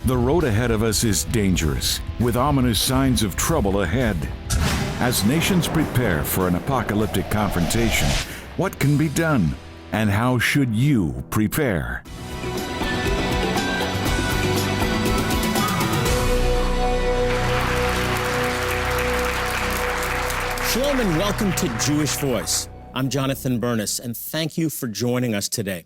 The road ahead of us is dangerous, with ominous signs of trouble ahead. As nations prepare for an apocalyptic confrontation, what can be done, and how should you prepare? Shalom and welcome to Jewish Voice. I'm Jonathan Bernis, and thank you for joining us today.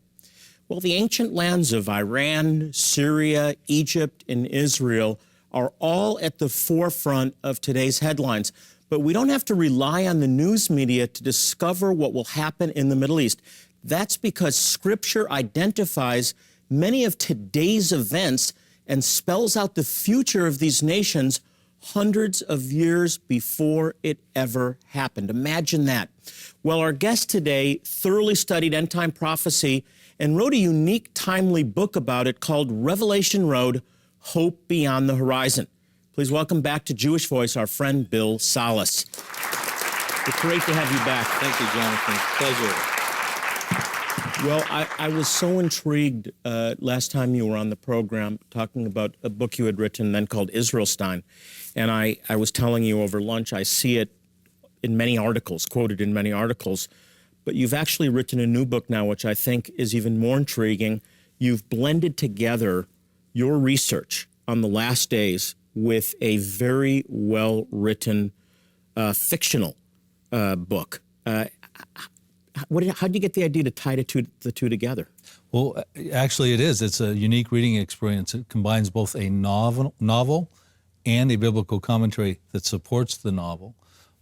Well, the ancient lands of Iran, Syria, Egypt, and Israel are all at the forefront of today's headlines. But we don't have to rely on the news media to discover what will happen in the Middle East. That's because Scripture identifies many of today's events and spells out the future of these nations hundreds of years before it ever happened. Imagine that. Well, our guest today thoroughly studied end-time prophecy and wrote a unique, timely book about it called Revelation Road, Hope Beyond the Horizon. Please welcome back to Jewish Voice our friend Bill Salus. It's great to have you back. Thank you, Jonathan. Pleasure. Well, I was so intrigued last time you were on the program talking about a book you had written then called Israelstein. And I was telling you over lunch, I see it in many articles, quoted in many articles. But you've actually written a new book now, which I think is even more intriguing. You've blended together your research on the last days with a very well-written fictional book. How did you get the idea to tie the two together? Well, actually it is. It's a unique reading experience. It combines both a novel and a biblical commentary that supports the novel.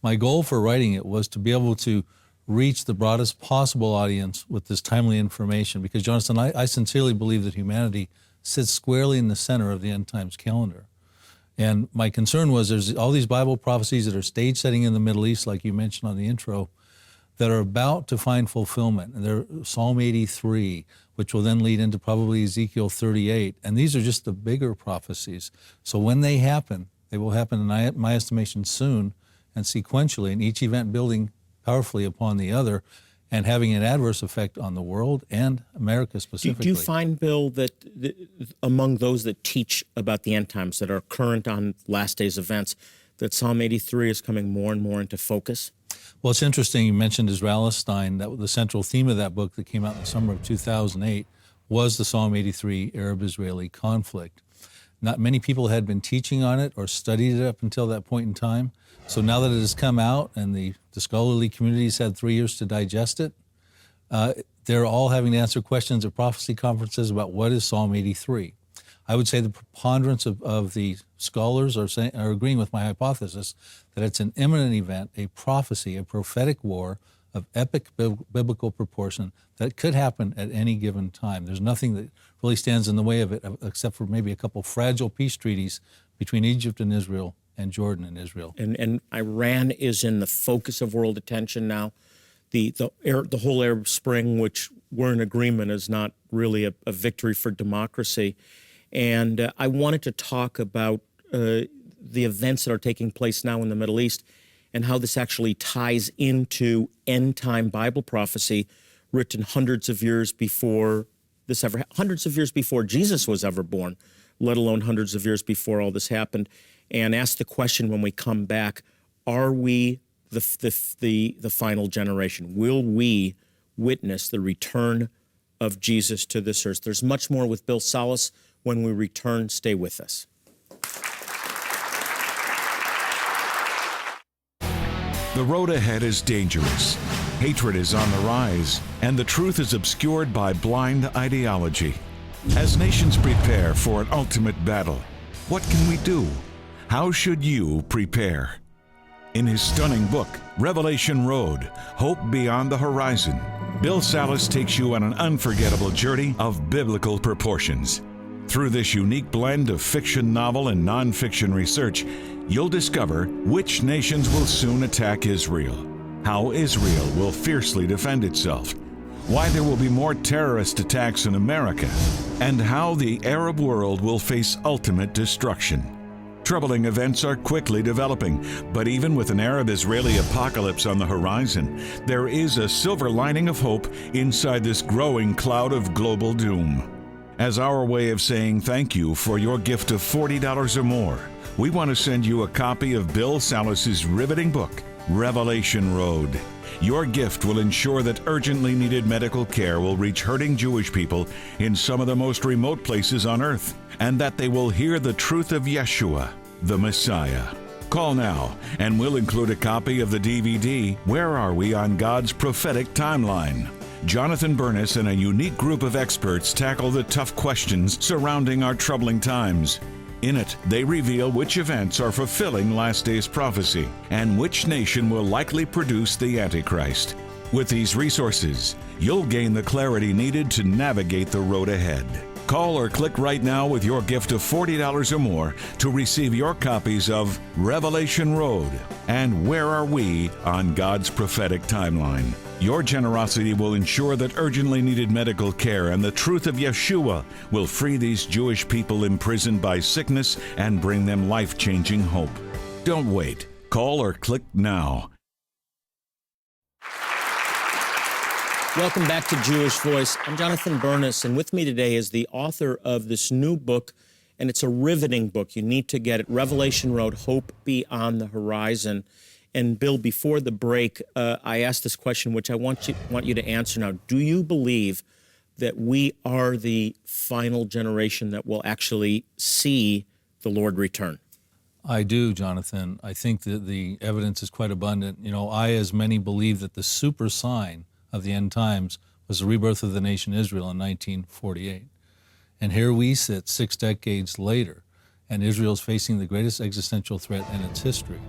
My goal for writing it was to be able to reach the broadest possible audience with this timely information, because, Jonathan, I sincerely believe that humanity sits squarely in the center of the end times calendar. And my concern was there's all these Bible prophecies that are stage setting in the Middle East, like you mentioned on the intro, that are about to find fulfillment. And they're Psalm 83, which will then lead into probably Ezekiel 38. And these are just the bigger prophecies. So when they happen, they will happen, in my estimation, soon and sequentially, and each event building powerfully upon the other and having an adverse effect on the world and America specifically. Do you find, Bill, that among those that teach about the end times, that are current on last days events, that Psalm 83 is coming more and more into focus? Well, it's interesting you mentioned Israelstein. That the central theme of that book that came out in the summer of 2008 was the Psalm 83 Arab-Israeli conflict. Not many people had been teaching on it or studied it up until that point in time. So now that it has come out and the scholarly community's had 3 years to digest it, they're all having to answer questions at prophecy conferences about what is Psalm 83. I would say the preponderance of the scholars are agreeing with my hypothesis that it's an imminent event, a prophecy, a prophetic war of epic biblical proportion that could happen at any given time. There's nothing that really stands in the way of it except for maybe a couple fragile peace treaties between Egypt and Israel and Jordan and Israel. And Iran is in the focus of world attention now. The whole Arab Spring, which we're in agreement is not really a victory for democracy. And I wanted to talk about the events that are taking place now in the Middle East and how this actually ties into end-time Bible prophecy written hundreds of years before Jesus was ever born, let alone hundreds of years before all this happened. And ask the question when we come back, are we the final generation? Will we witness the return of Jesus to this earth? There's much more with Bill Salus when we return. Stay with us. The road ahead is dangerous. Hatred is on the rise, and the truth is obscured by blind ideology. As nations prepare for an ultimate battle, what can we do? How should you prepare? In his stunning book, Revelation Road, Hope Beyond the Horizon, Bill Salus takes you on an unforgettable journey of biblical proportions. Through this unique blend of fiction novel and nonfiction research, you'll discover which nations will soon attack Israel, how Israel will fiercely defend itself, why there will be more terrorist attacks in America, and how the Arab world will face ultimate destruction. Troubling events are quickly developing, but even with an Arab-Israeli apocalypse on the horizon, there is a silver lining of hope inside this growing cloud of global doom. As our way of saying thank you for your gift of $40 or more, we want to send you a copy of Bill Salus's riveting book, Revelation Road. Your gift will ensure that urgently needed medical care will reach hurting Jewish people in some of the most remote places on earth, and that they will hear the truth of Yeshua, the Messiah. Call now, and we'll include a copy of the DVD, Where Are We on God's Prophetic Timeline? Jonathan Burness and a unique group of experts tackle the tough questions surrounding our troubling times. In it, they reveal which events are fulfilling last days prophecy and which nation will likely produce the Antichrist. With these resources, you'll gain the clarity needed to navigate the road ahead. Call or click right now with your gift of $40 or more to receive your copies of Revelation Road and Where Are We on God's Prophetic Timeline. Your generosity will ensure that urgently needed medical care and the truth of Yeshua will free these Jewish people imprisoned by sickness and bring them life-changing hope. Don't wait. Call or click now. Welcome back to Jewish Voice. I'm Jonathan Burness, and with me today is the author of this new book, and it's a riveting book. You need to get it, Revelation Road, Hope Beyond the Horizon. And Bill, before the break, I asked this question, which I want you to answer now. Do you believe that we are the final generation that will actually see the Lord return? I do, Jonathan. I think that the evidence is quite abundant. You know, I, as many, believe that the super sign of the end times was the rebirth of the nation Israel in 1948. And here we sit 6 decades later, and Israel is facing the greatest existential threat in its history.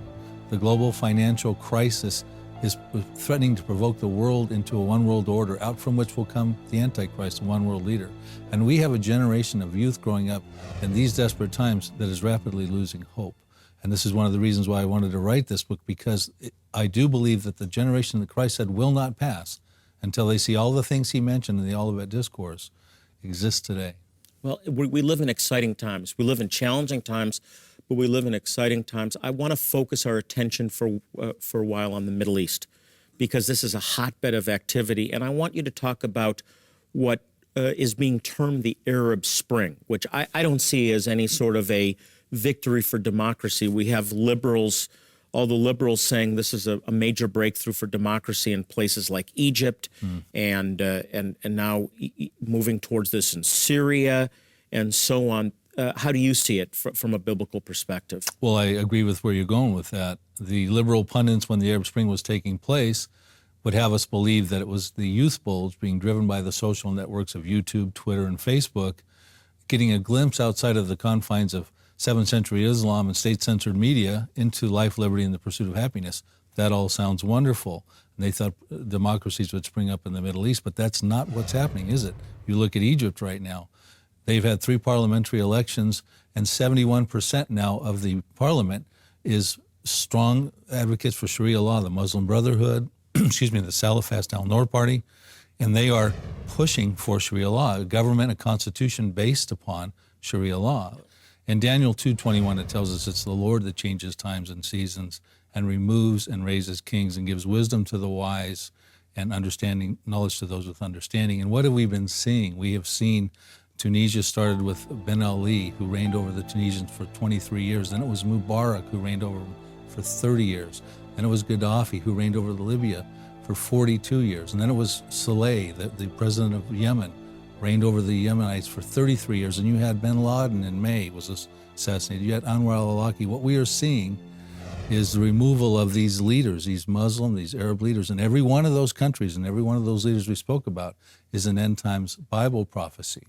The global financial crisis is threatening to provoke the world into a one-world order, out from which will come the Antichrist, a one-world leader. And we have a generation of youth growing up in these desperate times that is rapidly losing hope. And this is one of the reasons why I wanted to write this book, because I do believe that the generation that Christ said will not pass until they see all the things he mentioned in the Olivet Discourse exist today. Well, we live in exciting times. We live in challenging times, but we live in exciting times. I want to focus our attention for a while on the Middle East, because this is a hotbed of activity. And I want you to talk about what is being termed the Arab Spring, which I don't see as any sort of a victory for democracy. We have liberals, all the liberals saying this is a major breakthrough for democracy in places like Egypt, and now moving towards this in Syria and so on. How do you see it from a biblical perspective? Well, I agree with where you're going with that. The liberal pundits, when the Arab Spring was taking place, would have us believe that it was the youth bulge being driven by the social networks of YouTube, Twitter, and Facebook, getting a glimpse outside of the confines of 7th century Islam and state-censored media into life, liberty, and the pursuit of happiness. That all sounds wonderful. And they thought democracies would spring up in the Middle East, but that's not what's happening, is it? You look at Egypt right now. They've had 3 parliamentary elections, and 71% now of the parliament is strong advocates for Sharia law, the Muslim Brotherhood, the Salafist al-Noor Party, and they are pushing for Sharia law, a government, a constitution based upon Sharia law. In Daniel 2:21, it tells us it's the Lord that changes times and seasons and removes and raises kings and gives wisdom to the wise and understanding, knowledge to those with understanding. And what have we been seeing? We have seen Tunisia started with Ben Ali, who reigned over the Tunisians for 23 years. Then it was Mubarak, who reigned over them for 30 years. Then it was Gaddafi, who reigned over Libya for 42 years. And then it was Saleh, the president of Yemen, reigned over the Yemenites for 33 years. And you had bin Laden in May was assassinated. You had Anwar al-Awlaki. What we are seeing is the removal of these leaders, these Muslim, these Arab leaders. And every one of those countries and every one of those leaders we spoke about is an end times Bible prophecy.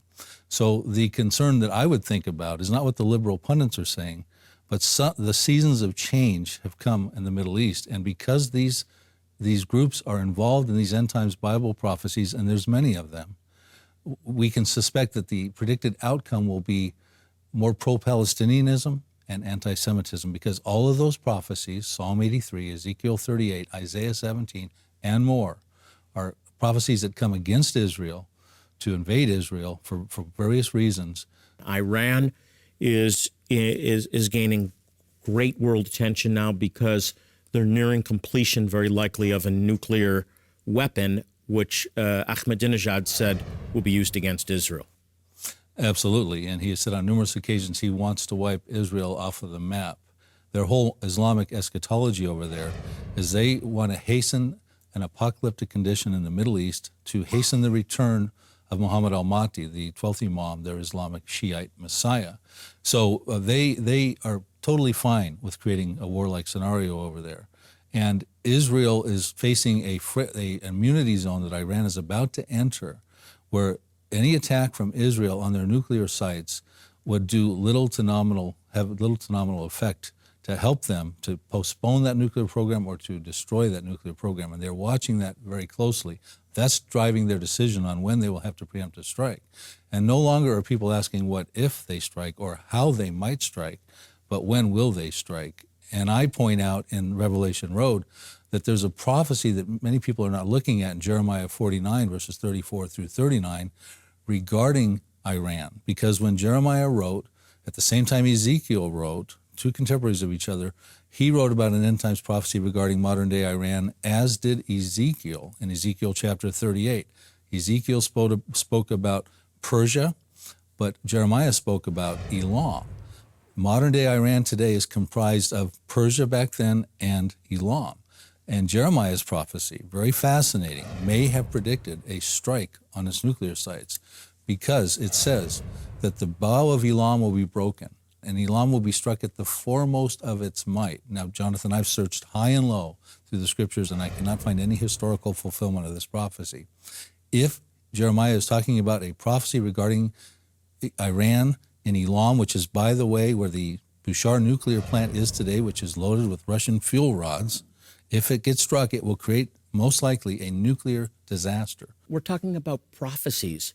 So the concern that I would think about is not what the liberal pundits are saying, but the seasons of change have come in the Middle East. And because these groups are involved in these end times Bible prophecies, and there's many of them, we can suspect that the predicted outcome will be more pro-Palestinianism and anti-Semitism, because all of those prophecies, Psalm 83, Ezekiel 38, Isaiah 17, and more, are prophecies that come against Israel to invade Israel for various reasons. Iran is gaining great world attention now because they're nearing completion, very likely, of a nuclear weapon, which Ahmadinejad said will be used against Israel. Absolutely. And he has said on numerous occasions he wants to wipe Israel off of the map. Their whole Islamic eschatology over there is they want to hasten an apocalyptic condition in the Middle East to hasten the return of Muhammad al-Mahdi, the 12th Imam, their Islamic Shiite Messiah. So they are totally fine with creating a warlike scenario over there. And Israel is facing a immunity zone that Iran is about to enter, where any attack from Israel on their nuclear sites would have little to nominal effect to help them to postpone that nuclear program or to destroy that nuclear program. And they're watching that very closely. That's driving their decision on when they will have to preempt a strike. And no longer are people asking what if they strike or how they might strike, but when will they strike? And I point out in Revelation Road that there's a prophecy that many people are not looking at in Jeremiah 49, verses 34 through 39, regarding Iran. Because when Jeremiah wrote, at the same time Ezekiel wrote, two contemporaries of each other, he wrote about an end times prophecy regarding modern day Iran, as did Ezekiel in Ezekiel chapter 38. Ezekiel spoke about Persia, but Jeremiah spoke about Elam. Modern day Iran today is comprised of Persia back then and Elam. And Jeremiah's prophecy, very fascinating, may have predicted a strike on its nuclear sites, because it says that the bow of Elam will be broken and Elam will be struck at the foremost of its might. Now, Jonathan, I've searched high and low through the scriptures, and I cannot find any historical fulfillment of this prophecy. If Jeremiah is talking about a prophecy regarding Iran in Elam, which is, by the way, where the Bushehr nuclear plant is today, which is loaded with Russian fuel rods, if it gets struck, it will create, most likely, a nuclear disaster. We're talking about prophecies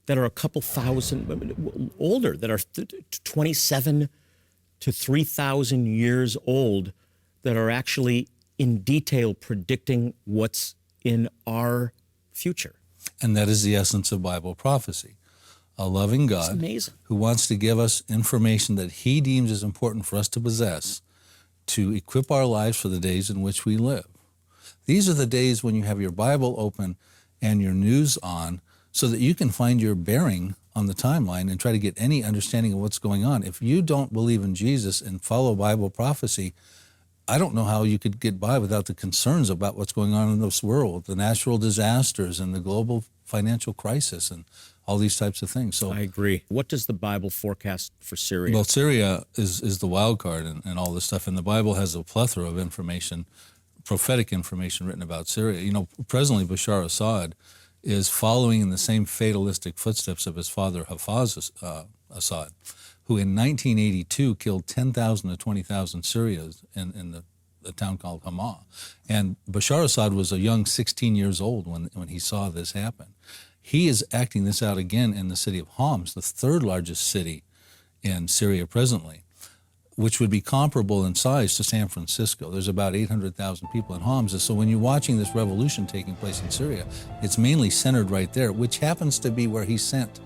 that are a couple thousand older, that are 27 to 3,000 years old, that are actually in detail predicting what's in our future. And that is the essence of Bible prophecy. A loving God who wants to give us information that he deems is important for us to possess to equip our lives for the days in which we live. These are the days when you have your Bible open and your news on, so that you can find your bearing on the timeline and try to get any understanding of what's going on. If you don't believe in Jesus and follow Bible prophecy, I don't know how you could get by without the concerns about what's going on in this world, the natural disasters and the global financial crisis and all these types of things. So I agree. What does the Bible forecast for Syria? Well, Syria is the wild card and all this stuff, and the Bible has a plethora of information, prophetic information written about Syria. You know, presently Bashar Assad is following in the same fatalistic footsteps of his father Hafez Assad, who in 1982 killed 10,000 to 20,000 Syrians in the town called Hama. And Bashar Assad was a young 16 years old when he saw this happen. He is acting this out again in the city of Homs, the third largest city in Syria presently, which would be comparable in size to San Francisco. There's about 800,000 people in Homs. So when you're watching this revolution taking place in Syria, it's mainly centered right there, which happens to be where he sent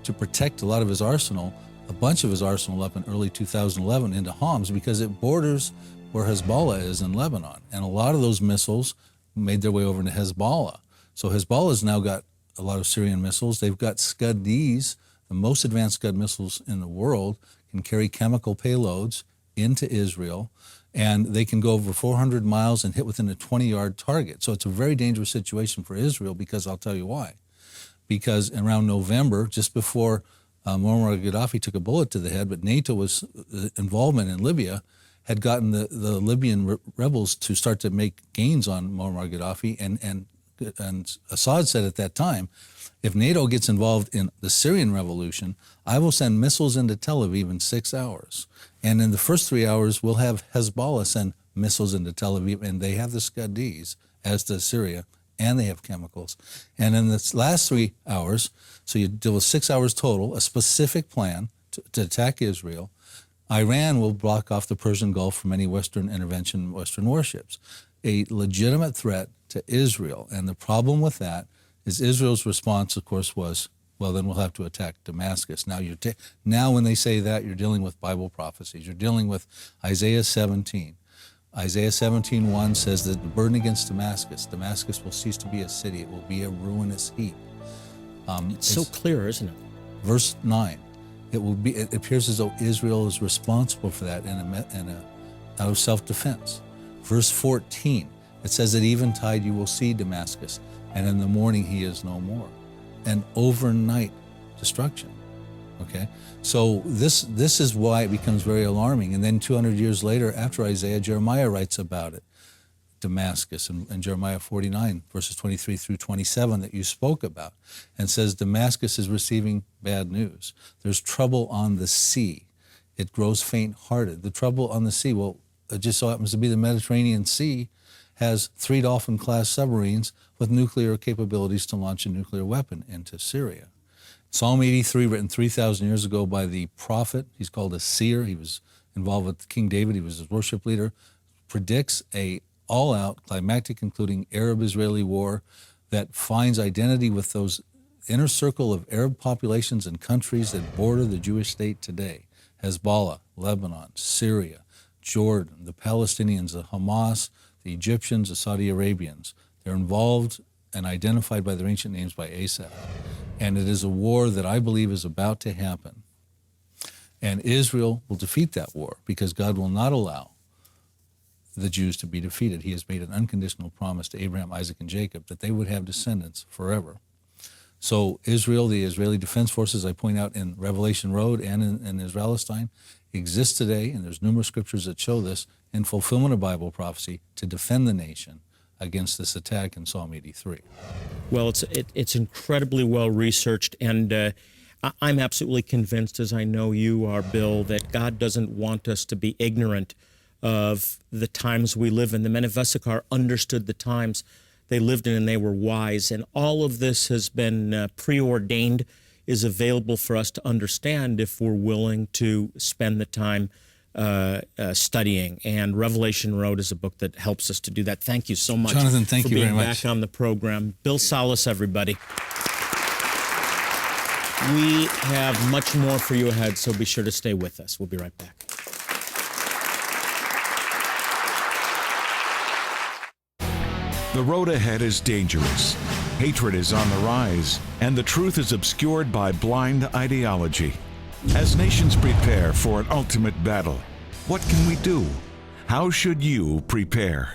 to protect a lot of his arsenal, a bunch of his arsenal up in early 2011 into Homs, because it borders where Hezbollah is in Lebanon. And a lot of those missiles made their way over into Hezbollah. So Hezbollah's now got a lot of Syrian missiles. They've got Scud-Ds, the most advanced Scud missiles in the world, can carry chemical payloads into Israel, and they can go over 400 miles and hit within a 20-yard target. So it's a very dangerous situation for Israel, because I'll tell you why. Because around November, just before Muammar Gaddafi took a bullet to the head, but NATO's involvement in Libya had gotten the Libyan rebels to start to make gains on Muammar Gaddafi, and Assad said at that time, if NATO gets involved in the Syrian revolution, I will send missiles into Tel Aviv in 6 hours. And in the first 3 hours, we'll have Hezbollah send missiles into Tel Aviv, and they have the Scud-Ds, as does Syria, and they have chemicals. And in the last 3 hours, so you deal with 6 hours total, a specific plan to attack Israel, Iran will block off the Persian Gulf from any Western intervention, Western warships. A legitimate threat to Israel. And the problem with that is Israel's response, of course, was, well, then we'll have to attack Damascus. Now, now when they say that, you're dealing with Bible prophecies. You're dealing with Isaiah 17. Isaiah 17:1 says that the burden against Damascus will cease to be a city. It will be a ruinous heap. It's so clear, isn't it? Verse 9, it appears as though Israel is responsible for that out of self-defense. Verse 14, it says, at eventide you will see Damascus, and in the morning he is no more. And overnight destruction. Okay, so this is why it becomes very alarming. And then 200 years later, after Isaiah, Jeremiah writes about it, Damascus, and Jeremiah 49, verses 23 through 27 that you spoke about, and says Damascus is receiving bad news. There's trouble on the sea. It grows faint-hearted. The trouble on the sea, well, it just so happens to be the Mediterranean Sea has 3 Dolphin-class submarines with nuclear capabilities to launch a nuclear weapon into Syria. Psalm 83, written 3,000 years ago by the prophet, he's called a seer, he was involved with King David, he was his worship leader, predicts a all-out, climactic, including Arab-Israeli war that finds identity with those inner circle of Arab populations and countries that border the Jewish state today. Hezbollah, Lebanon, Syria, Jordan, the Palestinians, the Hamas, the Egyptians, the Saudi Arabians. They're involved and identified by their ancient names by Asaph. And it is a war that I believe is about to happen. And Israel will defeat that war because God will not allow the Jews to be defeated. He has made an unconditional promise to Abraham, Isaac, and Jacob that they would have descendants forever. So Israel, the Israeli Defense Forces, I point out in Revelation Road and in Israelistine, exists today, and there's numerous scriptures that show this, in fulfillment of Bible prophecy to defend the nation against this attack in Psalm 83. Well, it's incredibly well researched, and I'm absolutely convinced, as I know you are, Bill, that God doesn't want us to be ignorant of the times we live in. The men of Issachar understood the times they lived in, and they were wise. And all of this has been preordained, is available for us to understand if we're willing to spend the time studying. And Revelation Road is a book that helps us to do that. Thank you so much, Jonathan, thank for you being very much. back on the program. Bill Salus, everybody. We have much more for you ahead, so be sure to stay with us. We'll be right back. The road ahead is dangerous. Hatred is on the rise, and the truth is obscured by blind ideology. As nations prepare for an ultimate battle, what can we do? How should you prepare?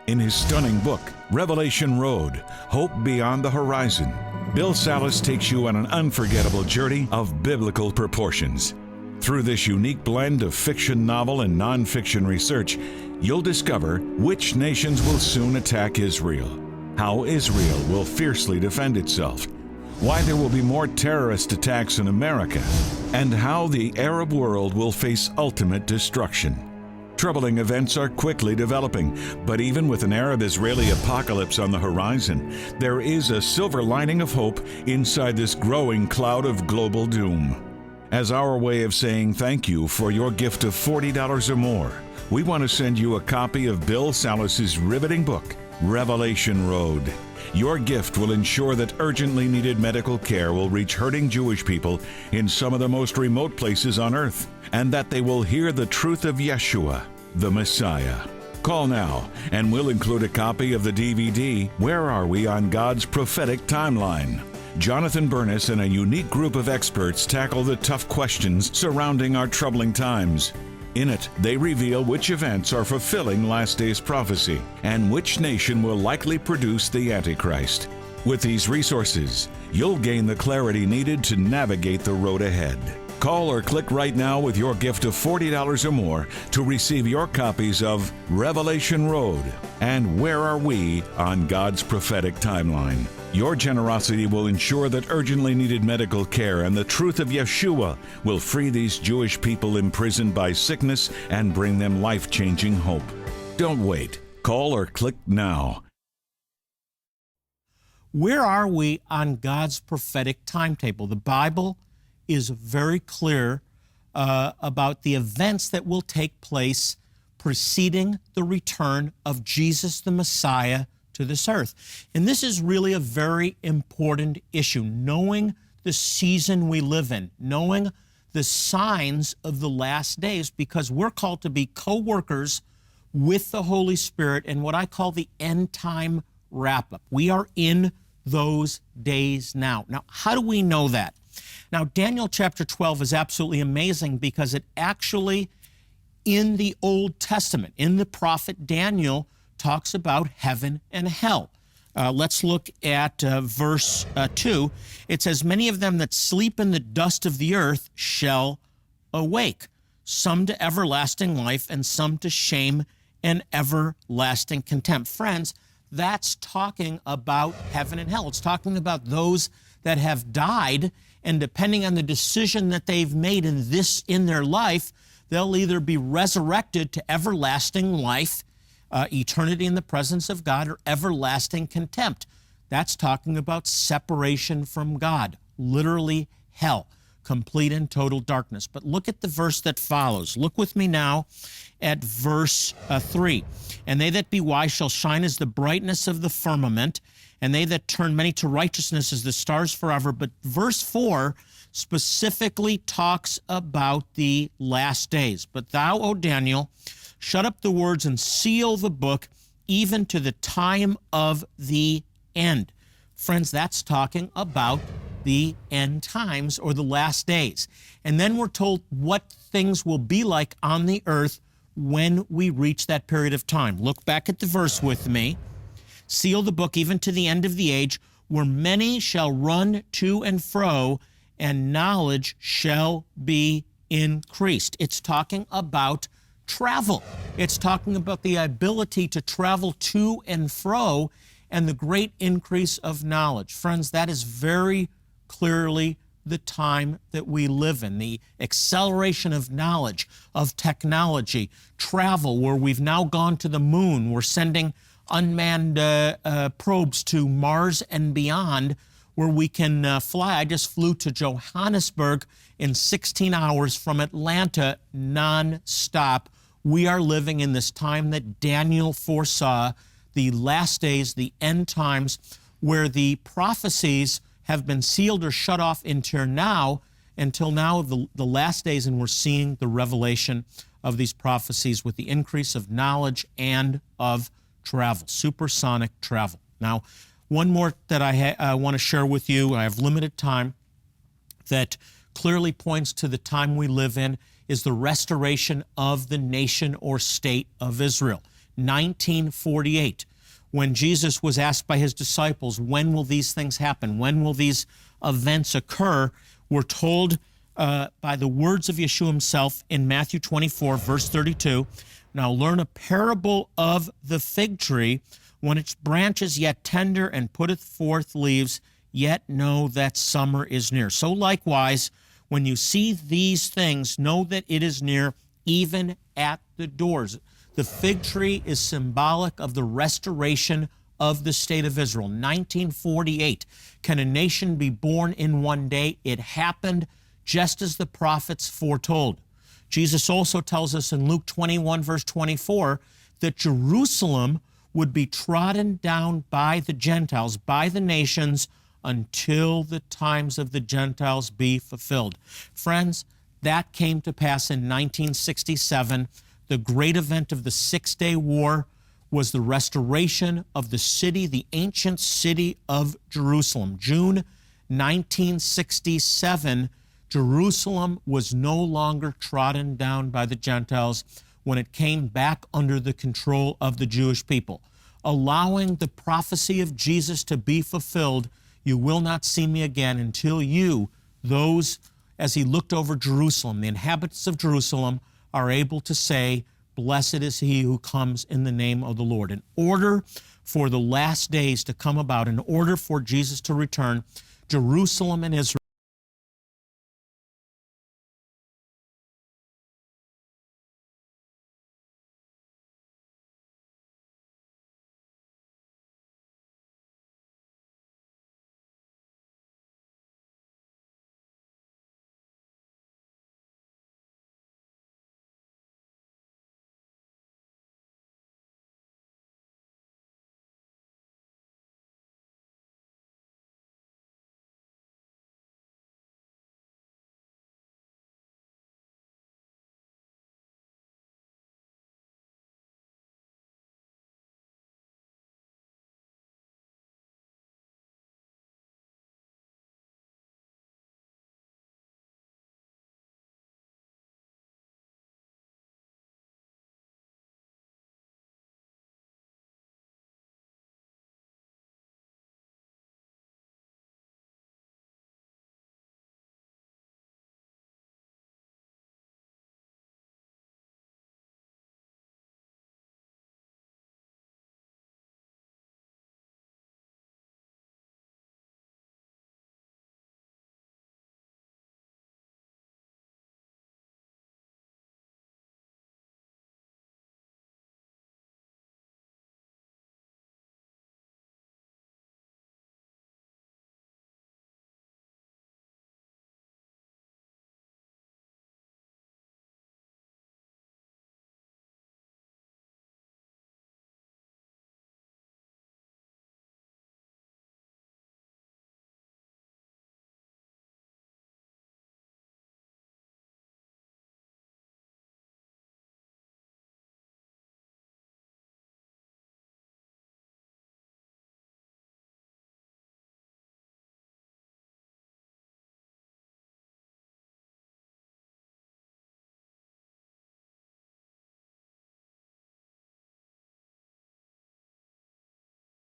In his stunning book, Revelation Road, Hope Beyond the Horizon, Bill Salus takes you on an unforgettable journey of biblical proportions. Through this unique blend of fiction novel and nonfiction research, you'll discover which nations will soon attack Israel, how Israel will fiercely defend itself, why there will be more terrorist attacks in America, and how the Arab world will face ultimate destruction. Troubling events are quickly developing, but even with an Arab-Israeli apocalypse on the horizon, there is a silver lining of hope inside this growing cloud of global doom. As our way of saying thank you for your gift of $40 or more, we want to send you a copy of Bill Salus's riveting book, Revelation Road. Your gift will ensure that urgently needed medical care will reach hurting Jewish people in some of the most remote places on earth, and that they will hear the truth of Yeshua, the Messiah. Call now, and we'll include a copy of the DVD, Where Are We on God's Prophetic Timeline? Jonathan Burness and a unique group of experts tackle the tough questions surrounding our troubling times. In it, they reveal which events are fulfilling last days prophecy and which nation will likely produce the Antichrist. With these resources, you'll gain the clarity needed to navigate the road ahead. Call or click right now with your gift of $40 or more to receive your copies of Revelation Road and Where Are We on God's Prophetic Timeline. Your generosity will ensure that urgently needed medical care and the truth of Yeshua will free these Jewish people imprisoned by sickness and bring them life-changing hope. Don't wait. Call or click now. Where are we on God's prophetic timetable? The Bible is very clear about the events that will take place preceding the return of Jesus the Messiah to this earth. And this is really a very important issue, knowing the season we live in, knowing the signs of the last days, because we're called to be co-workers with the Holy Spirit in what I call the end time wrap-up. We are in those days now. Now, how do we know that? Now, Daniel chapter 12 is absolutely amazing because it actually, in the Old Testament, in the prophet Daniel, talks about heaven and hell. Let's look at verse 2. It says, "Many of them that sleep in the dust of the earth shall awake, some to everlasting life and some to shame and everlasting contempt." Friends, that's talking about heaven and hell. It's talking about those that have died, and depending on the decision that they've made in their life, they'll either be resurrected to everlasting life, eternity in the presence of God, or everlasting contempt. That's talking about separation from God, literally hell, complete and total darkness. But look at the verse that follows. Look with me now at verse 3. "And they that be wise shall shine as the brightness of the firmament, and they that turn many to righteousness as the stars forever." But verse 4 specifically talks about the last days. "But thou, O Daniel, shut up the words and seal the book, even to the time of the end." Friends, that's talking about the end times, or the last days. And then we're told what things will be like on the earth when we reach that period of time. Look back at the verse with me. "Seal the book even to the end of the age, where many shall run to and fro, and knowledge shall be increased." It's talking about travel. It's talking about the ability to travel to and fro and the great increase of knowledge. Friends, that is very clearly the time that we live in. The acceleration of knowledge, of technology, travel, where we've now gone to the moon. We're sending unmanned probes to Mars and beyond, where we can fly. I just flew to Johannesburg in 16 hours from Atlanta non-stop. We are living in this time that Daniel foresaw, the last days, the end times, where the prophecies have been sealed or shut off until now, the last days, and we're seeing the revelation of these prophecies with the increase of knowledge and of travel, supersonic travel. Now, one more that I want to share with you, I have limited time, that clearly points to the time we live in, is the restoration of the nation or state of Israel. 1948. When Jesus was asked by his disciples, when will these things happen? When will these events occur? We're told by the words of Yeshua himself in Matthew 24, verse 32, "Now learn a parable of the fig tree. When its branch is yet tender and putteth forth leaves, yet know that summer is near. So likewise, when you see these things, know that it is near, even at the doors." The fig tree is symbolic of the restoration of the state of Israel. 1948. Can a nation be born in one day? It happened just as the prophets foretold. Jesus also tells us in Luke 21, verse 24, that Jerusalem would be trodden down by the Gentiles, by the nations, until the times of the Gentiles be fulfilled. Friends, that came to pass in 1967. The great event of the Six-Day War was the restoration of the city, the ancient city of Jerusalem. June 1967, Jerusalem was no longer trodden down by the Gentiles when it came back under the control of the Jewish people, allowing the prophecy of Jesus to be fulfilled. "You will not see me again until you," those, as he looked over Jerusalem, the inhabitants of Jerusalem, are able to say, "Blessed is he who comes in the name of the Lord." In order for the last days to come about, in order for Jesus to return, Jerusalem and Israel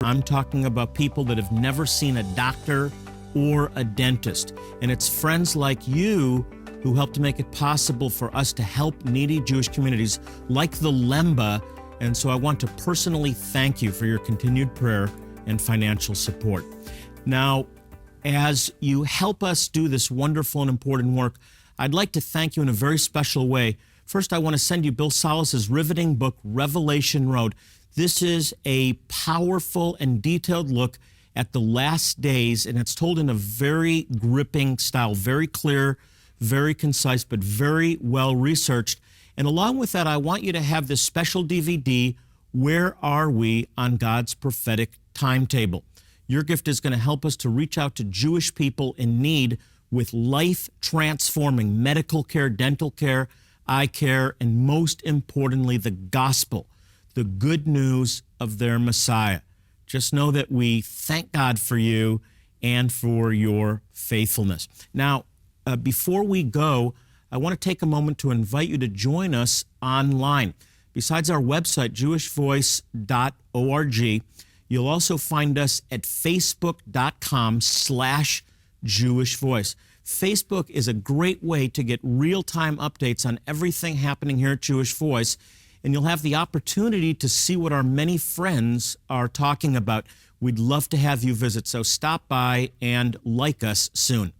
I'm talking about people that have never seen a doctor or a dentist. And it's friends like you who help to make it possible for us to help needy Jewish communities like the Lemba. And so I want to personally thank you for your continued prayer and financial support. Now, as you help us do this wonderful and important work, I'd like to thank you in a very special way. First, I want to send you Bill Salus's riveting book, Revelation Road. This is a powerful and detailed look at the last days, and it's told in a very gripping style, very clear, very concise, but very well researched. And along with that, I want you to have this special DVD, Where Are We on God's Prophetic Timetable? Your gift is going to help us to reach out to Jewish people in need with life-transforming medical care, dental care, eye care, and most importantly, the gospel, the good news of their Messiah. Just know that we thank God for you and for your faithfulness. Now, before we go, I want to take a moment to invite you to join us online. Besides our website, jewishvoice.org, you'll also find us at facebook.com/Jewish Voice. Facebook is a great way to get real-time updates on everything happening here at Jewish Voice, and you'll have the opportunity to see what our many friends are talking about. We'd love to have you visit, so stop by and like us soon.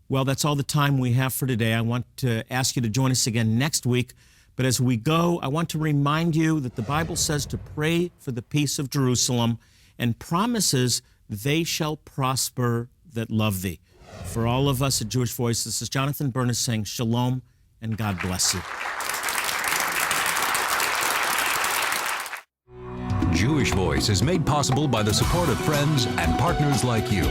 Well, that's all the time we have for today. I want to ask you to join us again next week. But as we go, I want to remind you that the Bible says to pray for the peace of Jerusalem and promises they shall prosper that love thee. For all of us at Jewish Voice, this is Jonathan Bernis saying shalom and God bless you. Jewish Voice is made possible by the support of friends and partners like you.